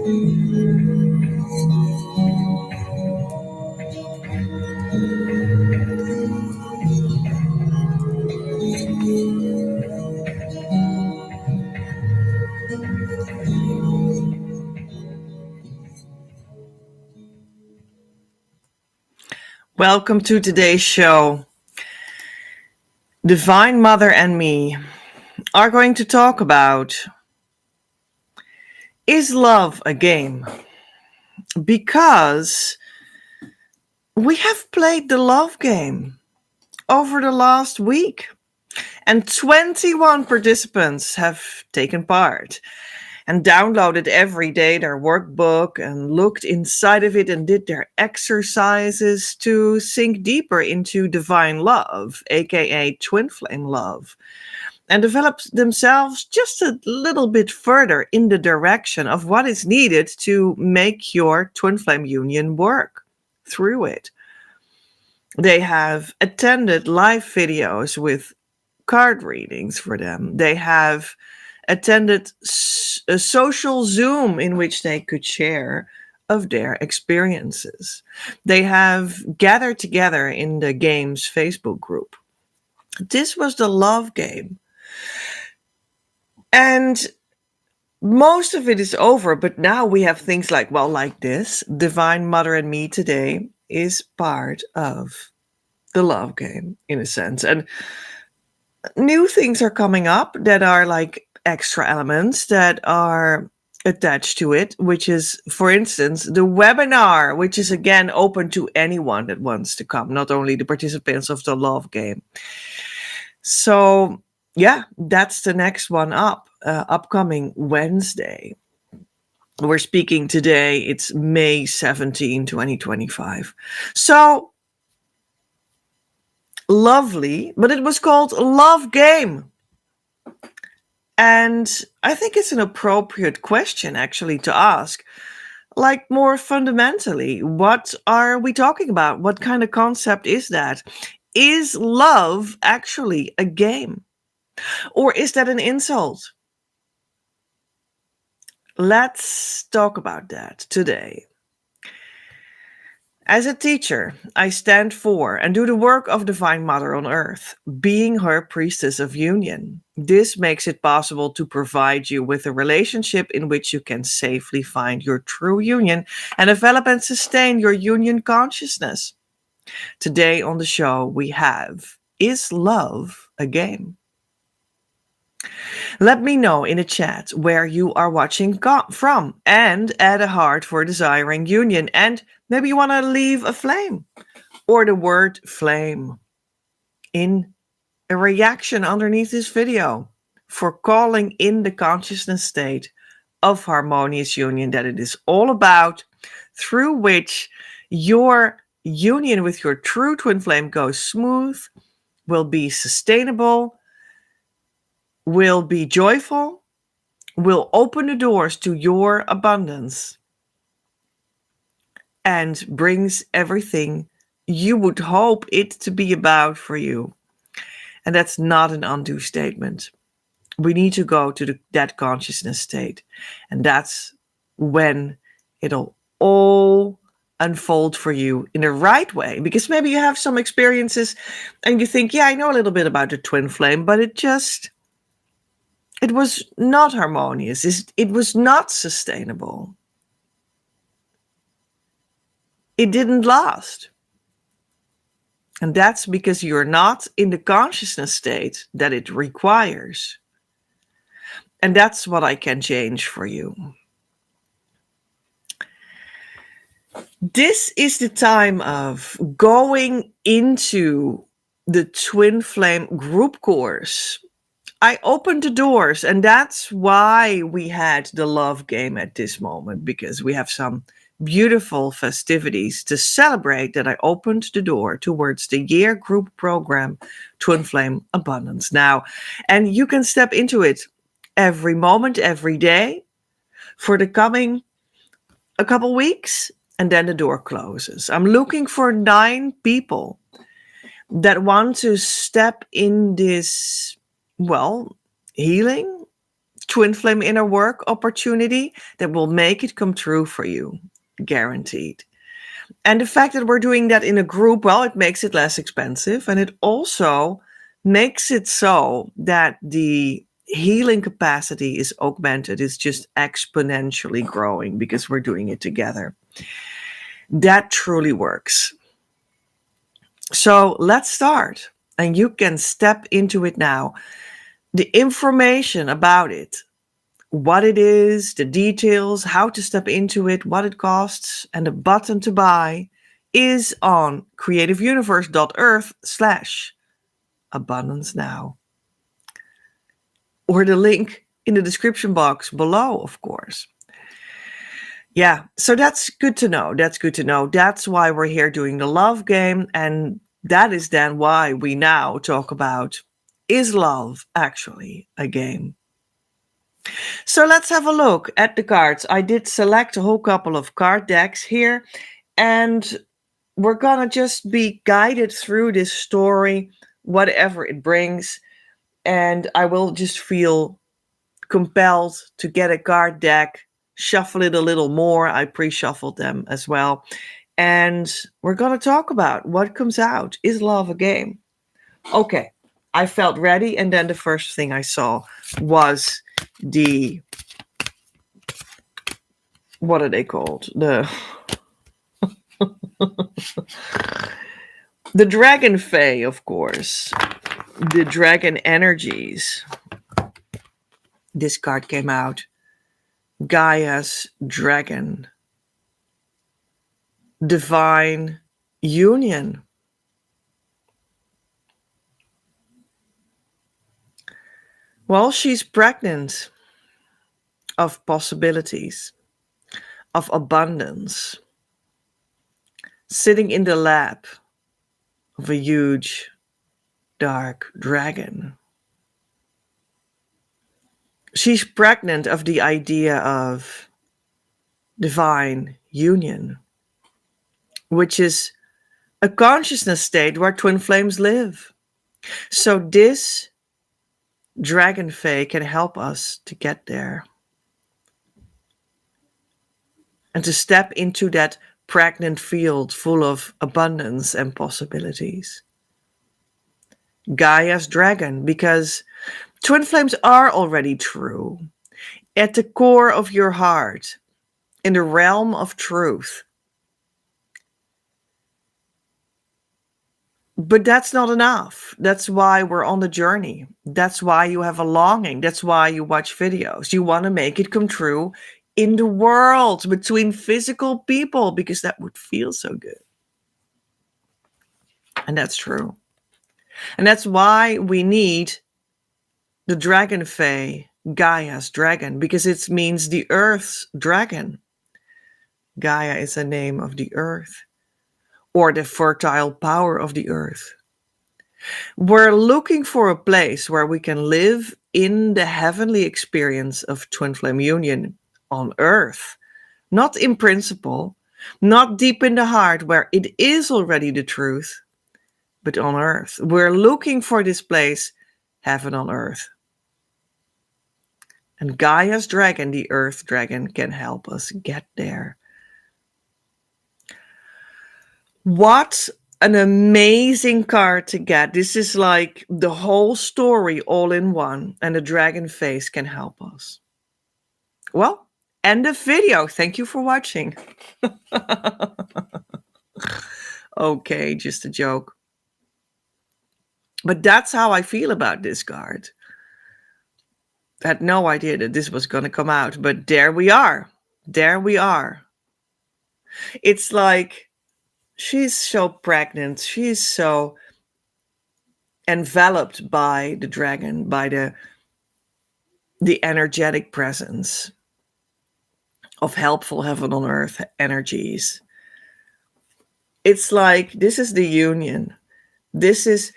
Welcome to today's show. Divine Mother and me are going to talk about, is love a game? Because we have played the love game over the last week, and 21 participants have taken part and downloaded every day their workbook and looked inside of it and did their exercises to sink deeper into divine love, aka twin flame love, and develop themselves just a little bit further in the direction of what is needed to make your twin flame union work through it. They have attended live videos with card readings for them. They have attended a social Zoom in which they could share of their experiences. They have gathered together in the game's Facebook group. This was the love game. And most of it is over, but now we have things like this. Divine Mother and Me today is part of the love game, in a sense. And new things are coming up that are like extra elements that are attached to it, which is, for instance, the webinar, which is again open to anyone that wants to come, not only the participants of the love game. So yeah, that's the next one up, upcoming Wednesday. We're speaking today, it's May 17, 2025. So lovely, but it was called Love Game. And I think it's an appropriate question actually to ask, like more fundamentally, what are we talking about? What kind of concept is that? Is love actually a game? Or is that an insult? Let's talk about that today. As a teacher, I stand for and do the work of Divine Mother on Earth, being her priestess of union. This makes it possible to provide you with a relationship in which you can safely find your true union and develop and sustain your union consciousness. Today on the show we have, is love a game? Let me know in the chat where you are watching from, and add a heart for desiring union, and maybe you want to leave a flame or the word flame in a reaction underneath this video for calling in the consciousness state of harmonious union that it is all about, through which your union with your true twin flame goes smooth, will be sustainable, will be joyful, will open the doors to your abundance, and brings everything you would hope it to be about for you. And that's not an undue statement. We need to go to that consciousness state. And that's when it'll all unfold for you in the right way. Because maybe you have some experiences and you think, yeah, I know a little bit about the twin flame, but it was not harmonious. It was not sustainable. It didn't last. And that's because you're not in the consciousness state that it requires. And that's what I can change for you. This is the time of going into the Twin Flame group course. I opened the doors, and that's why we had the love game at this moment, because we have some beautiful festivities to celebrate that I opened the door towards the year group program Twin Flame Abundance now. And you can step into it every moment, every day for the coming a couple weeks, and then the door closes. I'm looking for 9 people that want to step in this, healing, twin flame inner work opportunity that will make it come true for you, guaranteed. And the fact that we're doing that in a group, well, it makes it less expensive, and it also makes it so that the healing capacity is augmented. It's just exponentially growing because we're doing it together. That truly works. So let's start, and you can step into it now. The information about it, what it is, the details, how to step into it, what it costs, and the button to buy is on creativeuniverse.earth/abundance now. Or the link in the description box below, of course. Yeah, so that's good to know. That's good to know. That's why we're here doing the love game. And that is then why we now talk about, is love actually a game? So let's have a look at the cards. I did select a whole couple of card decks here, and we're gonna just be guided through this story, whatever it brings. And I will just feel compelled to get a card deck, shuffle it a little more. I pre-shuffled them as well. And we're gonna talk about what comes out. Is love a game? Okay, I felt ready, and then the first thing I saw was the, what are they called? The Dragon Fae, of course. The Dragon Energies. This card came out. Gaia's Dragon. Divine Union. Well, she's pregnant of possibilities, of abundance, sitting in the lap of a huge, dark dragon. She's pregnant of the idea of divine union, which is a consciousness state where twin flames live. So this Dragon Fae can help us to get there and to step into that pregnant field full of abundance and possibilities. Gaia's Dragon, because twin flames are already true. At the core of your heart, in the realm of truth. But that's not enough. That's why we're on the journey. That's why you have a longing. That's why you watch videos. You want to make it come true in the world between physical people, because that would feel so good. And that's true. And that's why we need the Dragon Fae, Gaia's Dragon, because it means the Earth's dragon. Gaia is a name of the Earth, or the fertile power of the Earth. We're looking for a place where we can live in the heavenly experience of twin flame union on Earth, not in principle, not deep in the heart where it is already the truth, but on Earth. We're looking for this place, heaven on Earth. And Gaia's dragon, the Earth dragon, can help us get there. What an amazing card to get. This is like the whole story all in one, and the dragon face can help us. Well, end of video. Thank you for watching. Okay, just a joke. But that's how I feel about this card. I had no idea that this was going to come out, but there we are. There we are. It's like she's so pregnant. She's so enveloped by the dragon, by the energetic presence of helpful heaven on earth energies. It's like this is the union. This is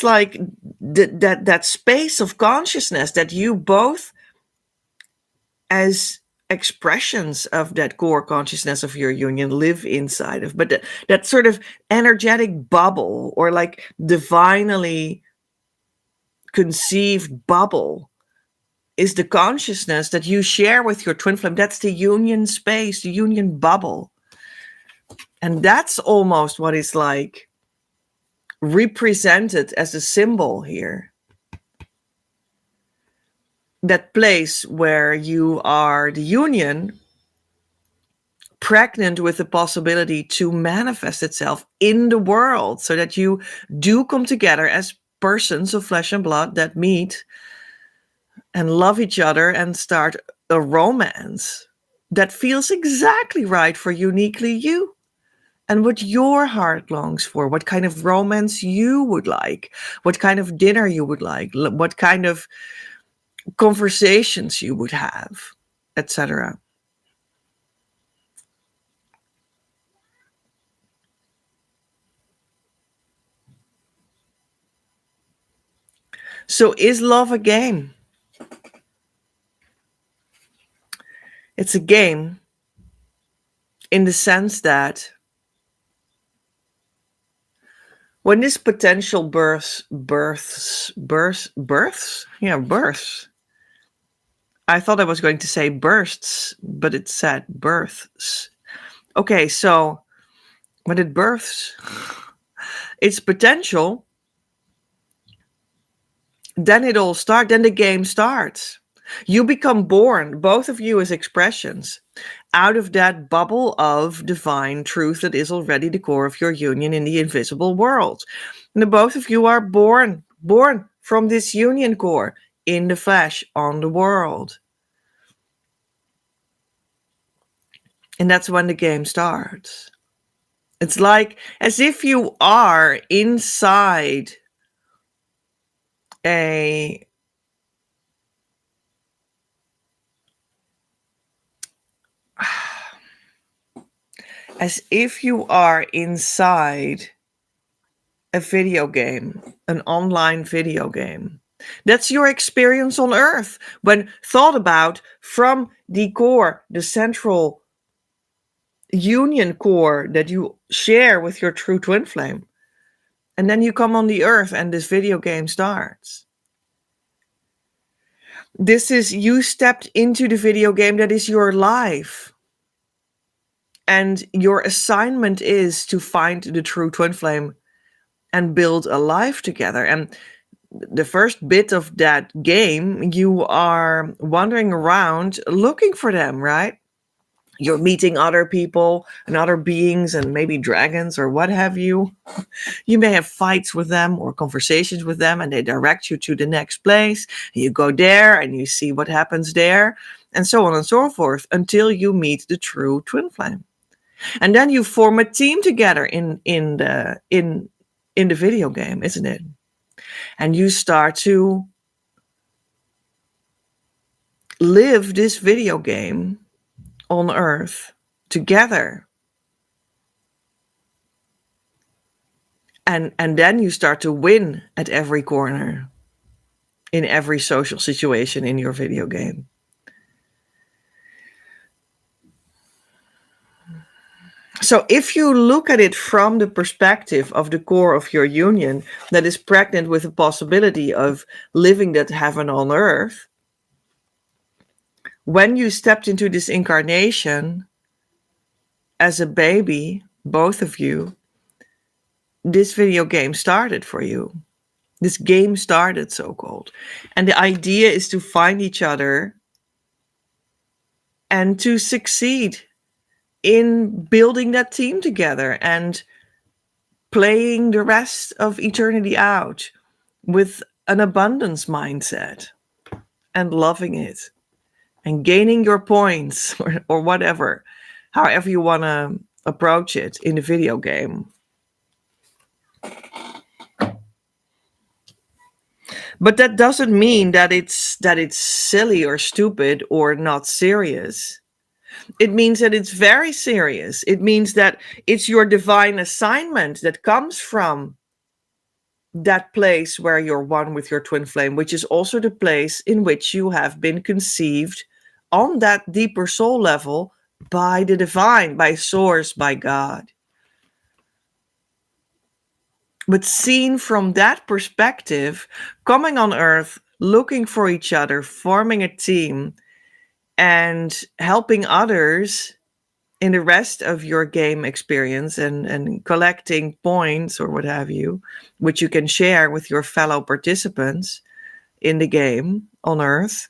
like that space of consciousness that you both, as expressions of that core consciousness of your union, live inside of. But that sort of energetic bubble, or like divinely conceived bubble is the consciousness that you share with your twin flame. That's the union space, the union bubble. And that's almost what is like represented as a symbol here. That place where you are the union, pregnant with the possibility to manifest itself in the world, so that you do come together as persons of flesh and blood that meet and love each other and start a romance that feels exactly right for uniquely you and what your heart longs for, what kind of romance you would like, what kind of dinner you would like, what kind of conversations you would have, etc. So is love a game? It's a game in the sense that when this potential births. Yeah, births. I thought I was going to say bursts, but it said births. Okay, so when it births its potential, then then the game starts. You become born, both of you as expressions, out of that bubble of divine truth that is already the core of your union in the invisible world. And the both of you are born from this union core in the flesh on the world. And that's when the game starts. It's like as if you are inside a as if you are inside a video game, an online video game. That's your experience on Earth when thought about from the core, the central union core that you share with your true twin flame. And then you come on the Earth and this video game starts. This is you stepped into the video game that is your life. And your assignment is to find the true twin flame and build a life together. And the first bit of that game, you are wandering around looking for them, right? You're meeting other people and other beings and maybe dragons or what have you. You may have fights with them or conversations with them, and they direct you to the next place. And you go there and you see what happens there, and so on and so forth, until you meet the true twin flame. And then you form a team together in the video game, isn't it? And you start to live this video game on Earth together. And then you start to win at every corner, in every social situation in your video game. So if you look at it from the perspective of the core of your union that is pregnant with the possibility of living that heaven on earth, when you stepped into this incarnation as a baby, both of you, this video game started for you. This game started, so-called. And the idea is to find each other and to succeed in building that team together and playing the rest of eternity out with an abundance mindset and loving it and gaining your points or whatever, however you want to approach it in the video game. But that doesn't mean that it's silly or stupid or not serious. It means that it's very serious. It means that it's your divine assignment that comes from that place where you're one with your twin flame, which is also the place in which you have been conceived on that deeper soul level by the divine, by Source, by God. But seen from that perspective, coming on Earth, looking for each other, forming a team, and helping others in the rest of your game experience and collecting points or what have you, which you can share with your fellow participants in the game on Earth,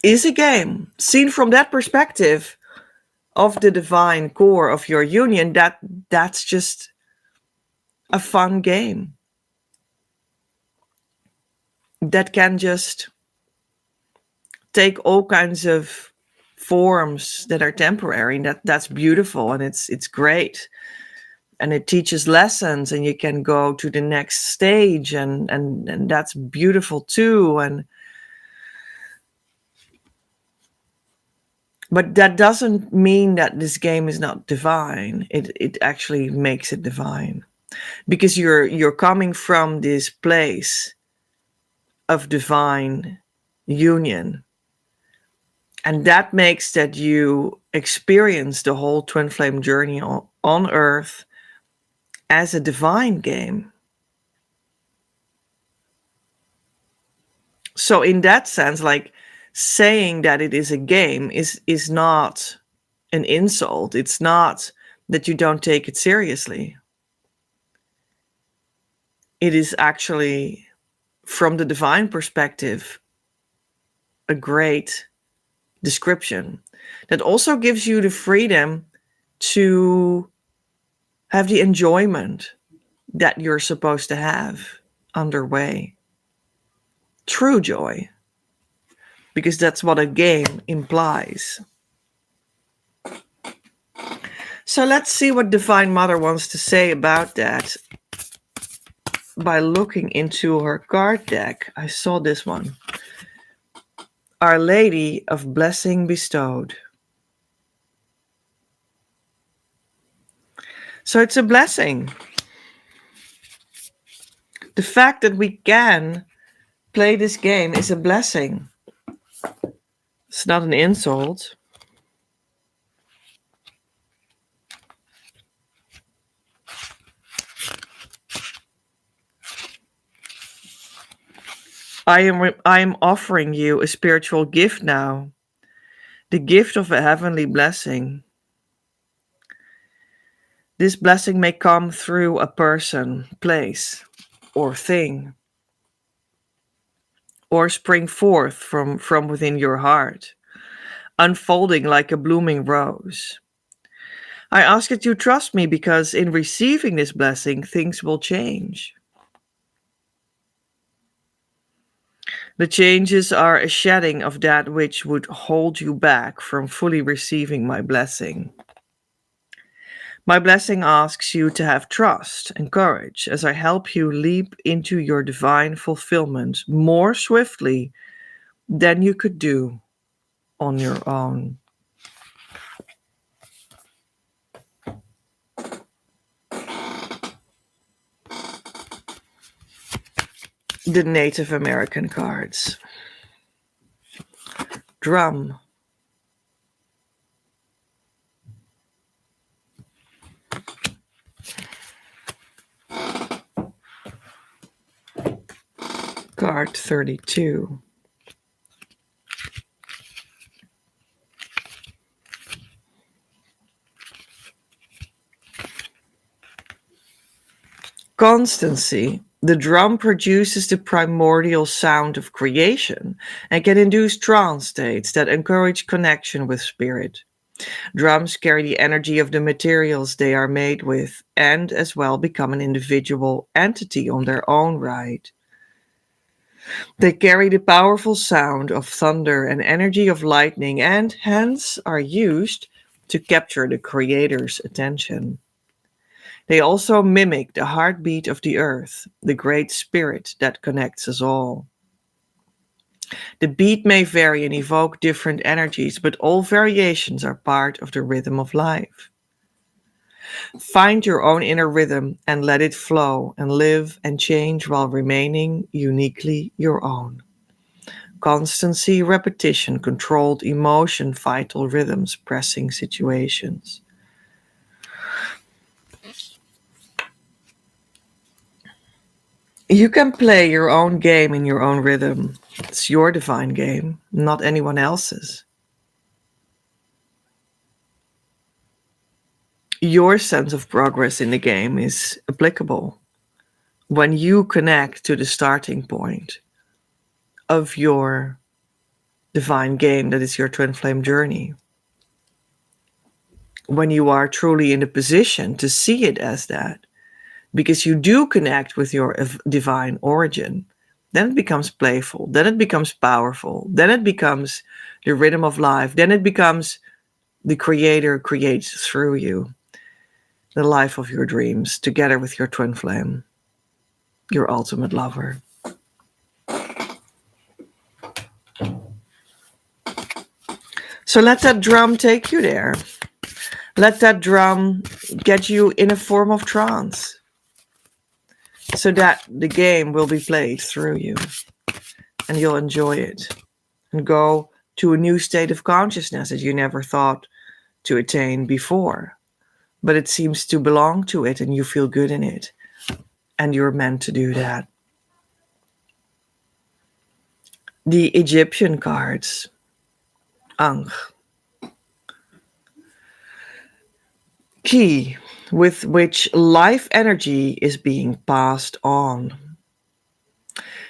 is a game. Seen from that perspective of the divine core of your union, that's just a fun game that can just take all kinds of forms that are temporary, and that's beautiful, and it's great, and it teaches lessons, and you can go to the next stage, and that's beautiful too. And but that doesn't mean that this game is not divine. It actually makes it divine, because you're coming from this place of divine union, and that makes that you experience the whole twin flame journey on Earth as a divine game. So in that sense, like, saying that it is a game is not an insult. It's not that you don't take it seriously. It is actually, from the divine perspective, a great description that also gives you the freedom to have the enjoyment that you're supposed to have underway. True joy, because that's what a game implies. So let's see what Divine Mother wants to say about that by looking into her card deck. I saw this one. Our Lady of Blessing Bestowed. So it's a blessing. The fact that we can play this game is a blessing. It's not an insult. I am offering you a spiritual gift now. The gift of a heavenly blessing. This blessing may come through a person, place, or thing, or spring forth from within your heart, unfolding like a blooming rose. I ask that you trust me, because in receiving this blessing, things will change. The changes are a shedding of that which would hold you back from fully receiving my blessing. My blessing asks you to have trust and courage as I help you leap into your divine fulfillment more swiftly than you could do on your own. The Native American cards. Drum. Card 32. Constancy. The drum produces the primordial sound of creation and can induce trance states that encourage connection with spirit. Drums carry the energy of the materials they are made with, and as well become an individual entity on their own right. They carry the powerful sound of thunder and energy of lightning, and hence are used to capture the creator's attention. They also mimic the heartbeat of the earth, the great spirit that connects us all. The beat may vary and evoke different energies, but all variations are part of the rhythm of life. Find your own inner rhythm and let it flow and live and change while remaining uniquely your own. Constancy, repetition, controlled emotion, vital rhythms, pressing situations. You can play your own game in your own rhythm. It's your divine game, not anyone else's. Your sense of progress in the game is applicable when you connect to the starting point of your divine game that is your twin flame journey. When you are truly in a position to see it as that, because you do connect with your divine origin, then it becomes playful, then it becomes powerful, then it becomes the rhythm of life, then it becomes the creator creates through you the life of your dreams together with your twin flame, your ultimate lover. So let that drum take you there. Let that drum get you in a form of trance so that the game will be played through you and you'll enjoy it and go to a new state of consciousness that you never thought to attain before. But it seems to belong to it and you feel good in it. And you're meant to do that. The Egyptian cards. Ankh. Key with which life energy is being passed on.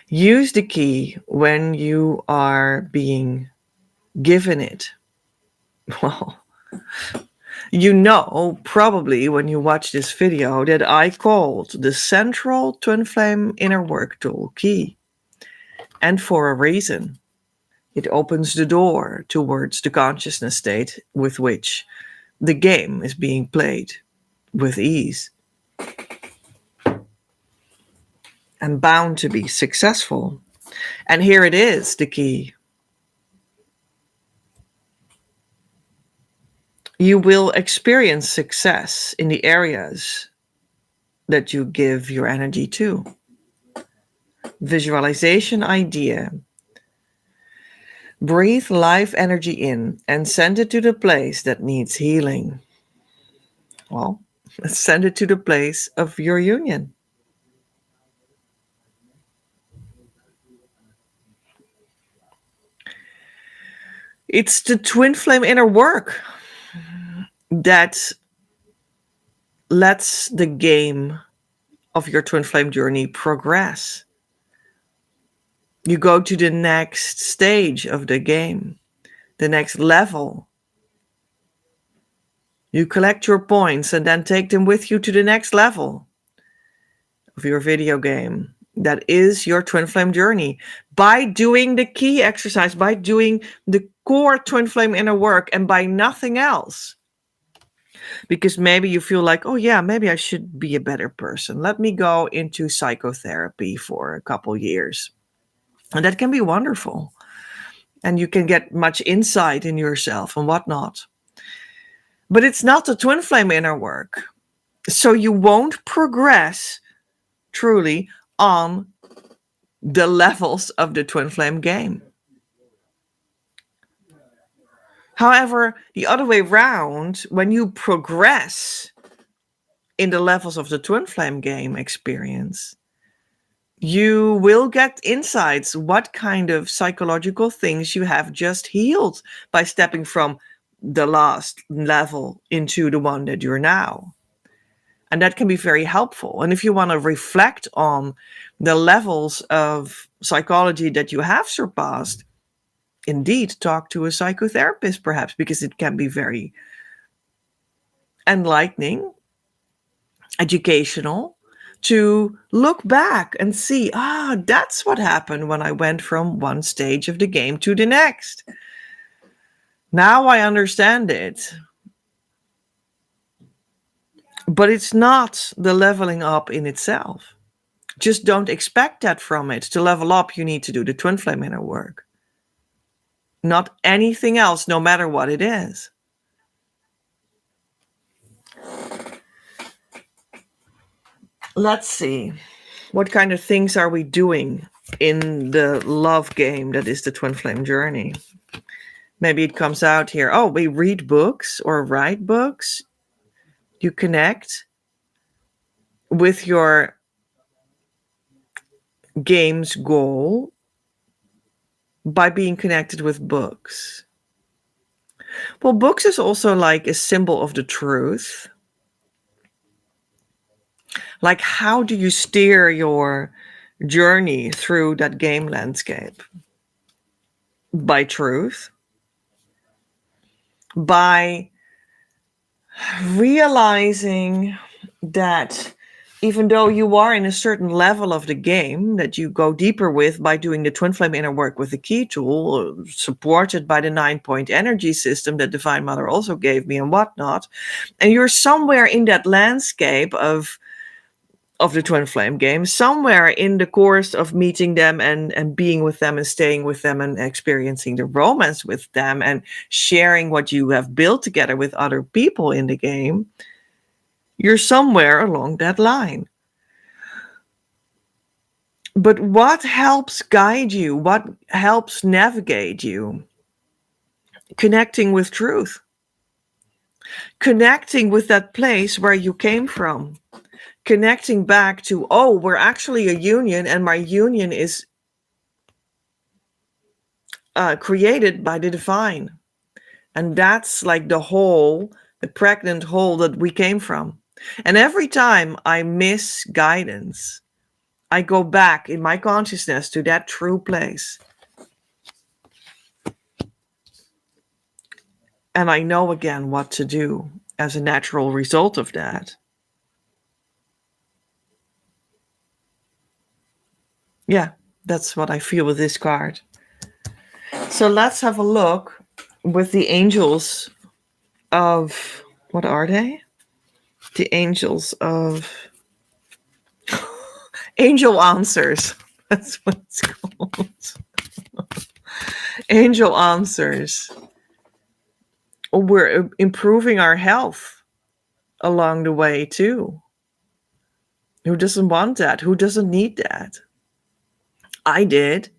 Use the key when you are being given it. Well, you know probably when you watch this video that I called the Central Twin Flame Inner Work Tool key. And for a reason. It opens the door towards the consciousness state with which the game is being played with ease. And bound to be successful. And here it is, the key. You will experience success in the areas that you give your energy to. Visualization idea. Breathe life energy in and send it to the place that needs healing. Well, send it to the place of your union. It's the twin flame inner work that lets the game of your twin flame journey progress. You go to the next stage of the game, the next level. You collect your points and then take them with you to the next level of your video game. That is your twin flame journey. By doing the key exercise, by doing the core twin flame inner work, and by nothing else. Because maybe you feel like, oh yeah, maybe I should be a better person. Let me go into psychotherapy for a couple years. And that can be wonderful. And you can get much insight in yourself and whatnot. But it's not the twin flame inner work. So you won't progress truly on the levels of the twin flame game. However, the other way around, when you progress in the levels of the twin flame game experience, you will get insights what kind of psychological things you have just healed by stepping from the last level into the one that you're now. And that can be very helpful. And if you want to reflect on the levels of psychology that you have surpassed, indeed, talk to a psychotherapist perhaps, because it can be very enlightening, educational, to look back and see, that's what happened when I went from one stage of the game to the next. Now I understand it. But it's not the leveling up in itself. Just don't expect that from it. To level up, you need to do the twin flame inner work. Not anything else, no matter what it is. Let's see. What kind of things are we doing in the love game that is the twin flame journey? Maybe it comes out here. Oh, we read books or write books. You connect with your game's goal by being connected with books? Well, books is also like a symbol of the truth. Like, how do you steer your journey through that game landscape? By truth, by realizing that even though you are in a certain level of the game that you go deeper with by doing the twin flame inner work with the key tool, supported by the 9-point energy system that Divine Mother also gave me and whatnot, and you're somewhere in that landscape of the twin flame game, somewhere in the course of meeting them and being with them and staying with them and experiencing the romance with them and sharing what you have built together with other people in the game, you're somewhere along that line. But what helps guide you? What helps navigate you? Connecting with truth. Connecting with that place where you came from. Connecting back to, oh, we're actually a union, and my union is created by the divine. And that's like the whole, the pregnant whole that we came from. And every time I miss guidance, I go back in my consciousness to that true place. And I know again what to do as a natural result of that. Yeah, that's what I feel with this card. So let's have a look with the angels of, what are they? The angels of angel answers. That's what it's called. Angel answers. We're improving our health along the way too. Who doesn't want that? Who doesn't need that? I did.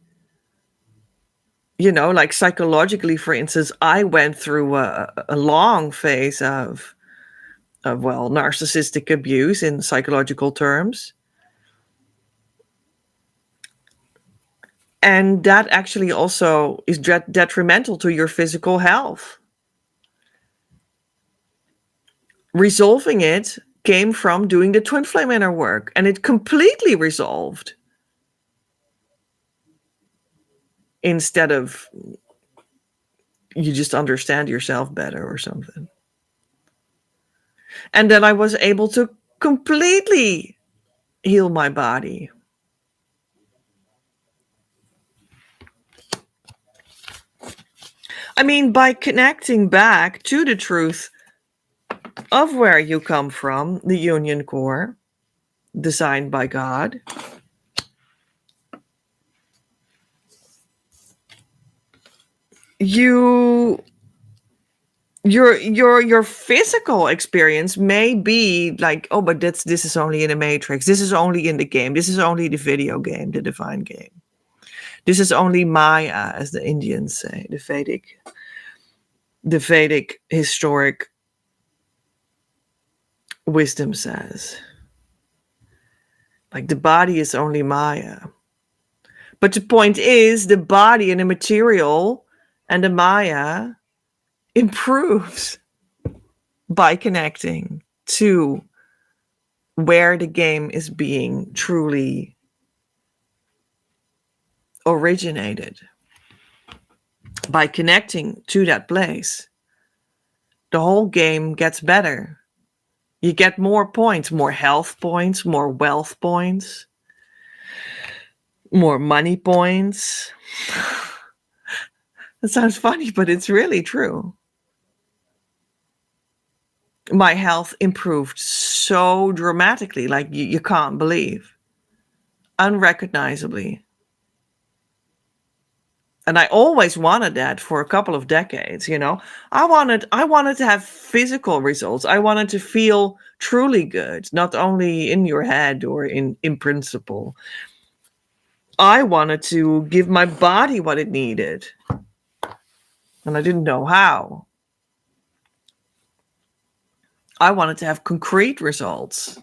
You know, like psychologically, for instance, I went through a long phase of narcissistic abuse in psychological terms. And that actually also is detrimental to your physical health. Resolving it came from doing the twin flame inner work, and it completely resolved. Instead of you just understand yourself better or something. And then I was able to completely heal my body. I mean, by connecting back to the truth of where you come from, the union core, designed by God, your physical experience may be like, oh, but this is only in the Matrix. This is only in the game. This is only the video game, the divine game. This is only Maya, as the Indians say, the Vedic historic wisdom says. Like the body is only Maya. But the point is, the body and the material and the Maya improves by connecting to where the game is being truly originated. By connecting to that place, the whole game gets better. You get more points, more health points, more wealth points, more money points. That sounds funny, but it's really true. My health improved so dramatically, like you can't believe. Unrecognizably. And I always wanted that for a couple of decades, you know. I wanted to have physical results. I wanted to feel truly good, not only in your head or in principle. I wanted to give my body what it needed. And I didn't know how. I wanted to have concrete results.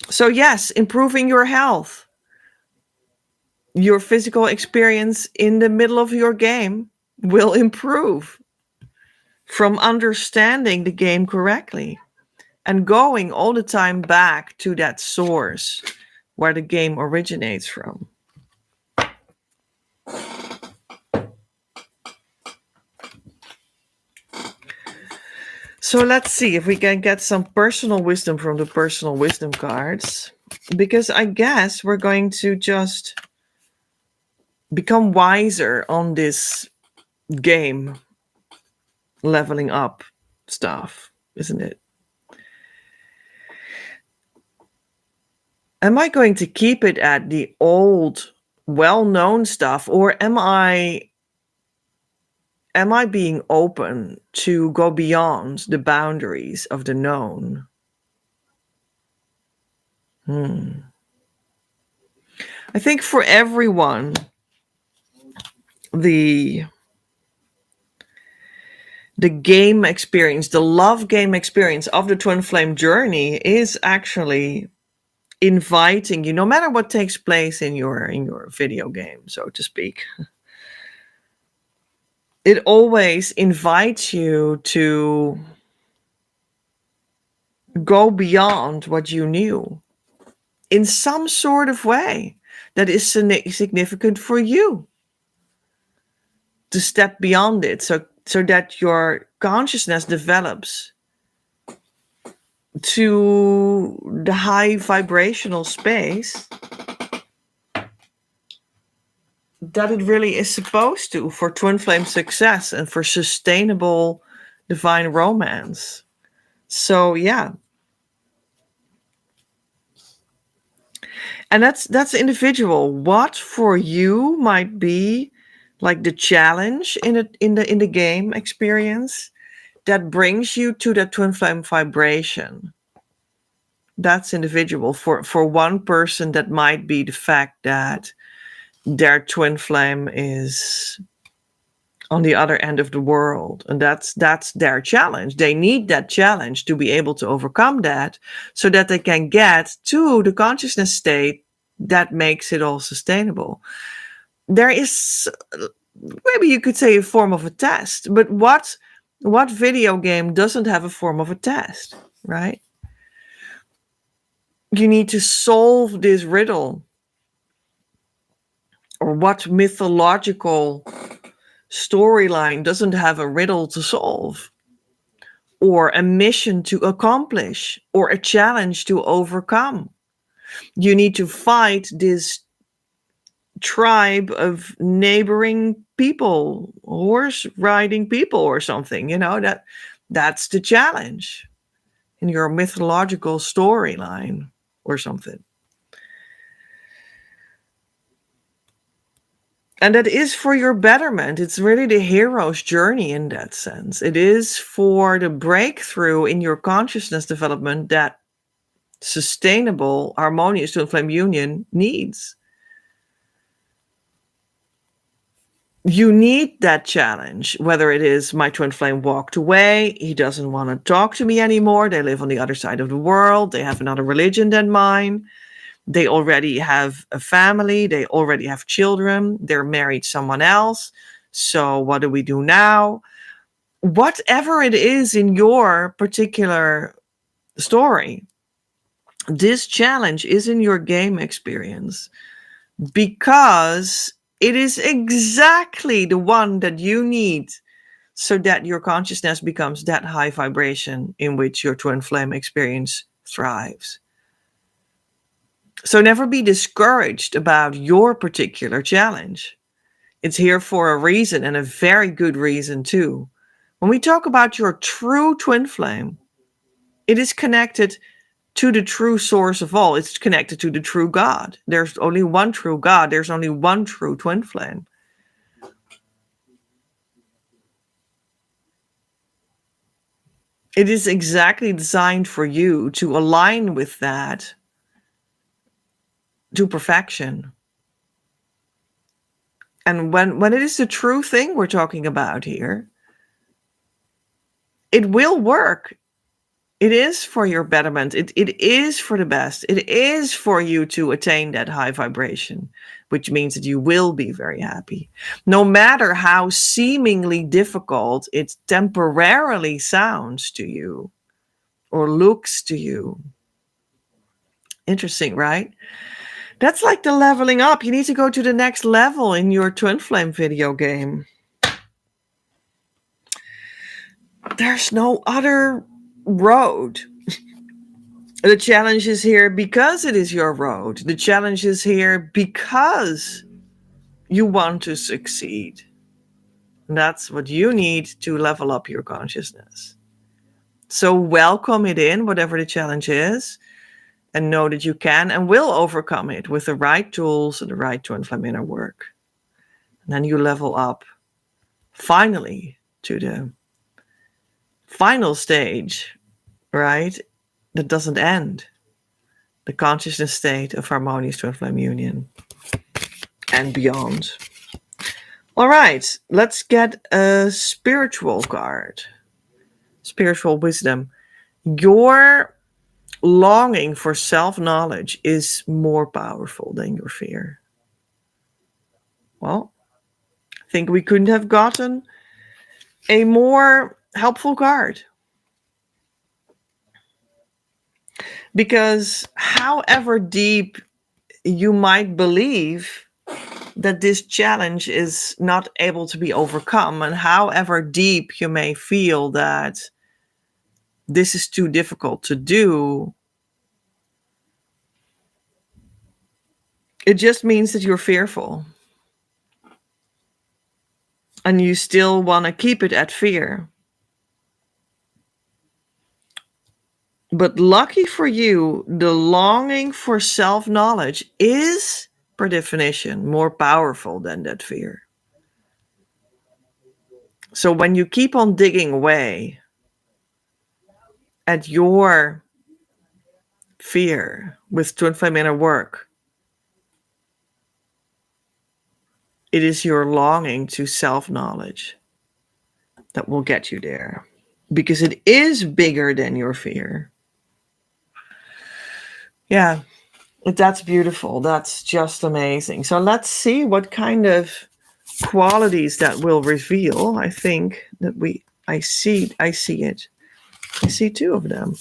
So yes, improving your health, your physical experience in the middle of your game will improve from understanding the game correctly and going all the time back to that source where the game originates from. So let's see if we can get some personal wisdom from the personal wisdom cards, because I guess we're going to just become wiser on this game leveling up stuff, isn't it? Am I going to keep it at the old, well-known stuff, or am I being open to go beyond the boundaries of the known? I think for everyone, the game experience, the love game experience of the twin flame journey is actually inviting you, no matter what takes place in your video game, so to speak. It always invites you to go beyond what you knew in some sort of way that is significant for you, to step beyond it, so that your consciousness develops to the high vibrational space that it really is supposed to, for twin flame success and for sustainable divine romance. So yeah. And that's individual. What for you might be like the challenge in the game experience that brings you to that twin flame vibration. That's individual. For one person, that might be the fact that their twin flame is on the other end of the world, and that's their challenge. They need that challenge to be able to overcome that, so that they can get to the consciousness state that makes it all sustainable. There is, maybe you could say, a form of a test, but what video game doesn't have a form of a test, right? You need to solve this riddle. Or what mythological storyline doesn't have a riddle to solve, or a mission to accomplish, or a challenge to overcome? You need to fight this tribe of neighboring people, horse riding people or something, that's the challenge in your mythological storyline or something. And that is for your betterment. It's really the hero's journey in that sense. It is for the breakthrough in your consciousness development that sustainable, harmonious twin flame union needs. You need that challenge, whether it is my twin flame walked away, he doesn't want to talk to me anymore, they live on the other side of the world, they have another religion than mine, they already have a family, they already have children, they're married someone else. So what do we do now? Whatever it is in your particular story, this challenge is in your game experience, because it is exactly the one that you need, so that your consciousness becomes that high vibration in which your twin flame experience thrives. So never be discouraged about your particular challenge. It's here for a reason, and a very good reason too. When we talk about your true twin flame, it is connected to the true source of all. It's connected to the true God. There's only one true God. There's only one true twin flame. It is exactly designed for you to align with that to perfection. And when it is the true thing we're talking about here, it will work. It is for your betterment. It is for the best. It is for you to attain that high vibration, which means that you will be very happy. No matter how seemingly difficult it temporarily sounds to you or looks to you. Interesting, right? That's like the leveling up. You need to go to the next level in your Twin Flame video game. There's no other road. The challenge is here because it is your road. The challenge is here because you want to succeed. And that's what you need to level up your consciousness. So welcome it in, whatever the challenge is, and know that you can and will overcome it with the right tools and the right Twin Flame inner work. And then you level up finally to the final stage, right? That doesn't end. The consciousness state of harmonious Twin Flame union and beyond. All right, let's get a spiritual card. Spiritual wisdom. Your longing for self-knowledge is more powerful than your fear. Well, I think we couldn't have gotten a more helpful card. Because however deep you might believe that this challenge is not able to be overcome, and however deep you may feel that this is too difficult to do, it just means that you're fearful. And you still want to keep it at fear. But lucky for you, the longing for self-knowledge is, per definition, more powerful than that fear. So when you keep on digging away at your fear with Twin Flame inner work, it is your longing to self-knowledge that will get you there. Because it is bigger than your fear. Yeah, that's beautiful. That's just amazing. So let's see what kind of qualities that will reveal. I think that I see it. I see two of them.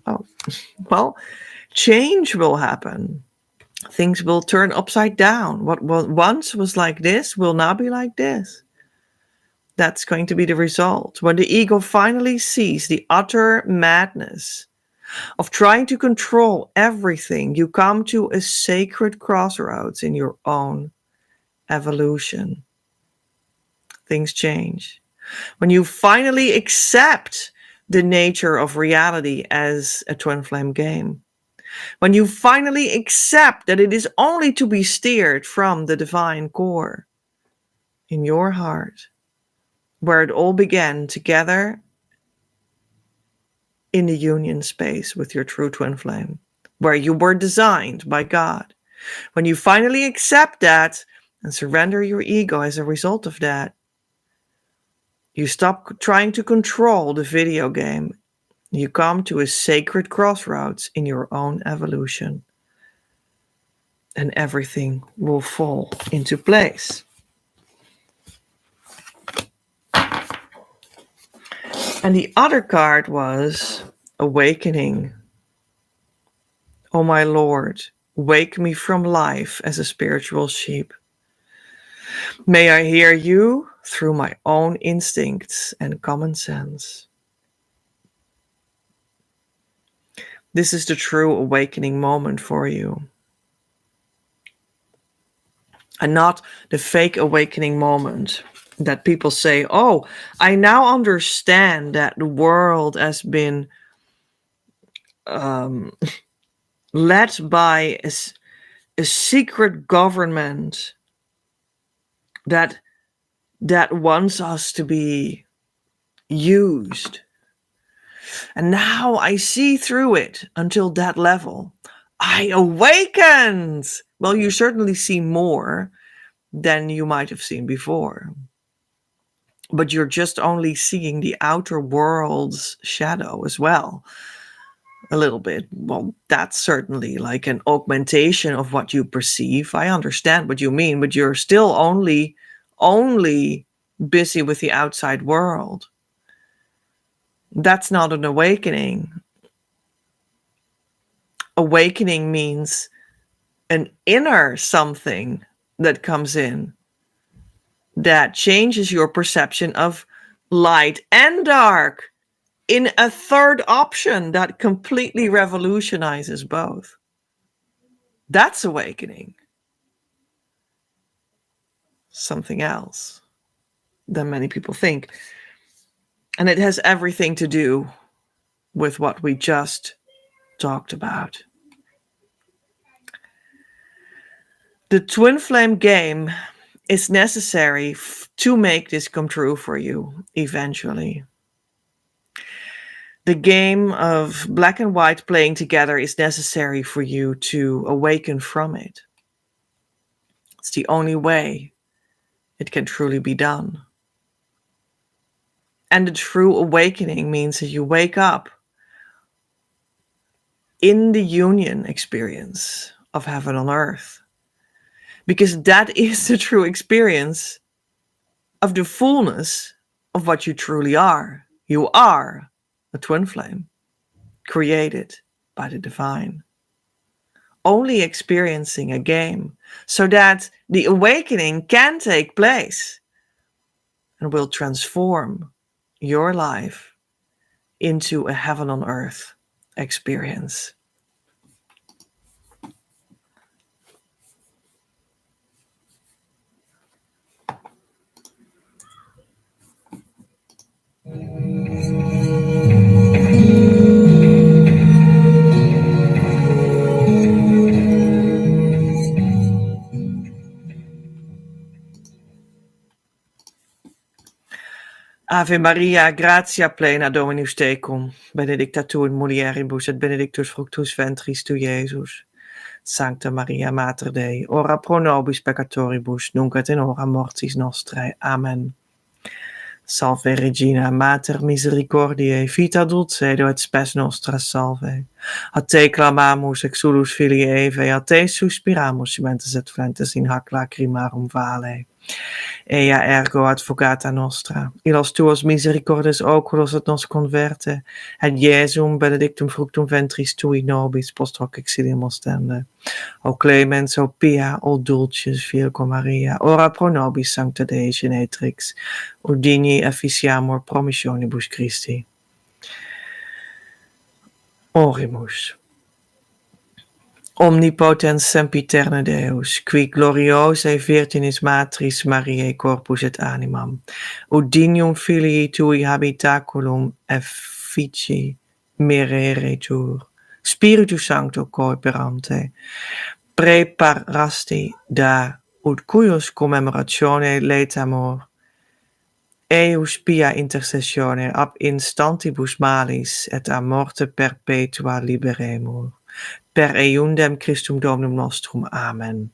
Oh, well, change will happen. Things will turn upside down. What once was like this will now be like this. That's going to be the result. When the ego finally sees the utter madness of trying to control everything, you come to a sacred crossroads in your own evolution. Things change. When you finally accept the nature of reality as a twin flame game, when you finally accept that it is only to be steered from the divine core in your heart, where it all began together in the union space with your true twin flame, where you were designed by God. When you finally accept that and surrender your ego as a result of that, you stop trying to control the video game. You come to a sacred crossroads in your own evolution. And everything will fall into place. And the other card was awakening. Oh my Lord, wake me from life as a spiritual sheep. May I hear you through my own instincts and common sense. This is the true awakening moment for you. And not the fake awakening moment that people say, oh, I now understand that the world has been led by a secret government that wants us to be used. And now I see through it until that level. I awakened. Well, you certainly see more than you might have seen before. but you're just only seeing the outer world's shadow as well. A little bit. Well, that's certainly like an augmentation of what you perceive. I understand what you mean, but you're still only busy with the outside world. That's not an awakening. Awakening means an inner something that comes in that changes your perception of light and dark in a third option that completely revolutionizes both. That's awakening. Something else than many people think. And it has everything to do with what we just talked about. The twin flame game is necessary to make this come true for you eventually. The game of black and white playing together is necessary for you to awaken from it. It's the only way it can truly be done. And the true awakening means that you wake up in the union experience of heaven on earth. Because that is the true experience of the fullness of what you truly are. You are a twin flame, created by the divine. Only experiencing a game so that the awakening can take place and will transform your life into a heaven on earth experience. Ave Maria, gratia plena Dominus tecum, benedicta tu in mulieribus et benedictus fructus ventris tu, Iesus. Sancta Maria, Mater Dei, ora pro nobis peccatoribus, nunc et in hora mortis nostrae. Amen. Salve Regina, Mater misericordiae, vita dulcedo et spes nostra salve. A te clamamus, exulus filii Eve, a te suspiramus, mentes et flentes in hac lacrimarum vale. Ea ergo advocata nostra, illos tuos misericordes oculos et nos converte, et Iesum benedictum fructum ventris tui nobis post hoc exilium ostende. O clemens, o pia, o dulcis Virgo Maria, ora pro nobis sancta Dei genetrix, udini efficiamur promissionibus Christi. Orimus. Omnipotens sempiterne Deus, qui gloriosae virginis matris Mariae corpus et animam, udinium filii tui habitaculum effici mireretur, Spiritus Sancto cooperante, preparasti da ut cuius commemoratione letamur, eius pia intercessione ab instantibus malis et a morte perpetua liberemur. Per eiundem Christum Dominum nostrum. Amen.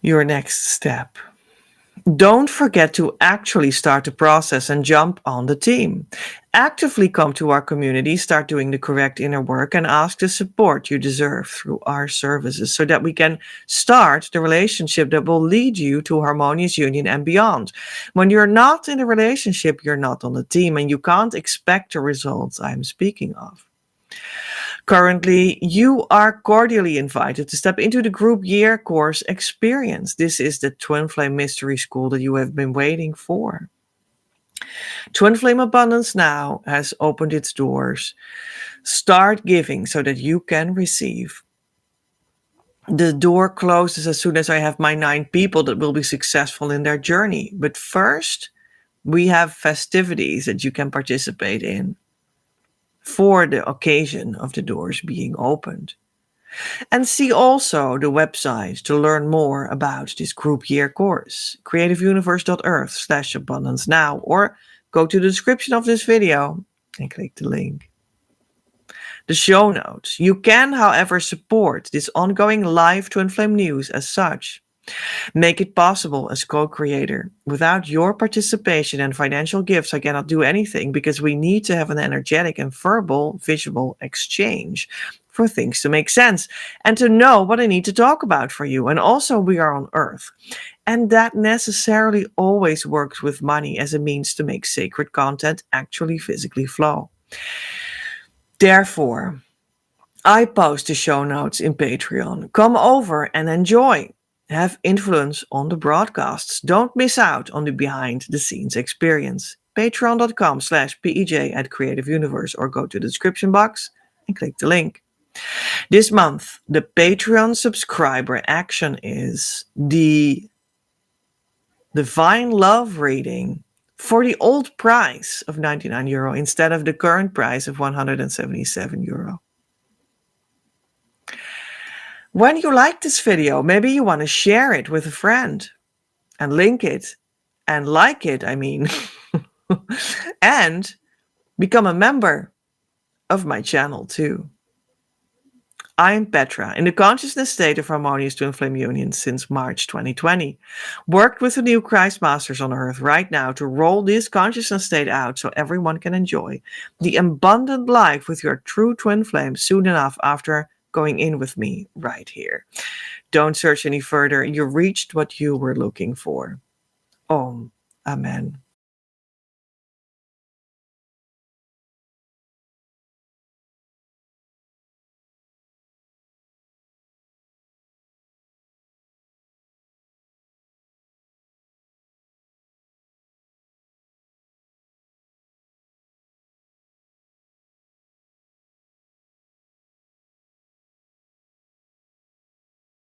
Your next step. Don't forget to actually start the process and jump on the team. Actively come to our community, start doing the correct inner work, and ask the support you deserve through our services so that we can start the relationship that will lead you to harmonious union and beyond. When you're not in a relationship, you're not on the team, and you can't expect the results I'm speaking of. Currently, you are cordially invited to step into the group year course experience. This is the Twin Flame Mystery School that you have been waiting for. Twin Flame Abundance Now has opened its doors. Start giving so that you can receive. The door closes as soon as I have my 9 people that will be successful in their journey. But first, we have festivities that you can participate in for the occasion of the doors being opened. And see also the website to learn more about this group year course, creativeuniverse.earth/abundance now, or go to the description of this video and click the link. The show notes. You can, however, support this ongoing live Twin Flame news as such. Make it possible as co-creator. Without your participation and financial gifts, I cannot do anything because we need to have an energetic and verbal, visual exchange for things to make sense and to know what I need to talk about for you. And also, we are on Earth. And that necessarily always works with money as a means to make sacred content actually physically flow. Therefore, I post the show notes in Patreon. Come over and enjoy. Have influence on the broadcasts. Don't miss out on the behind the scenes experience. Patreon.com/PEJ at Creative Universe or go to the description box and click the link. This month, the Patreon subscriber action is the Divine Love reading for the old price of €99 instead of the current price of €177. When you like this video, maybe you want to share it with a friend and link it and like it, and become a member of my channel too. I'm Petra, in the consciousness state of Harmonious Twin Flame Union since March 2020. Worked with the new Christ Masters on Earth right now to roll this consciousness state out so everyone can enjoy the abundant life with your true twin flame soon enough after going in with me right here. Don't search any further. You reached what you were looking for. Om. Amen.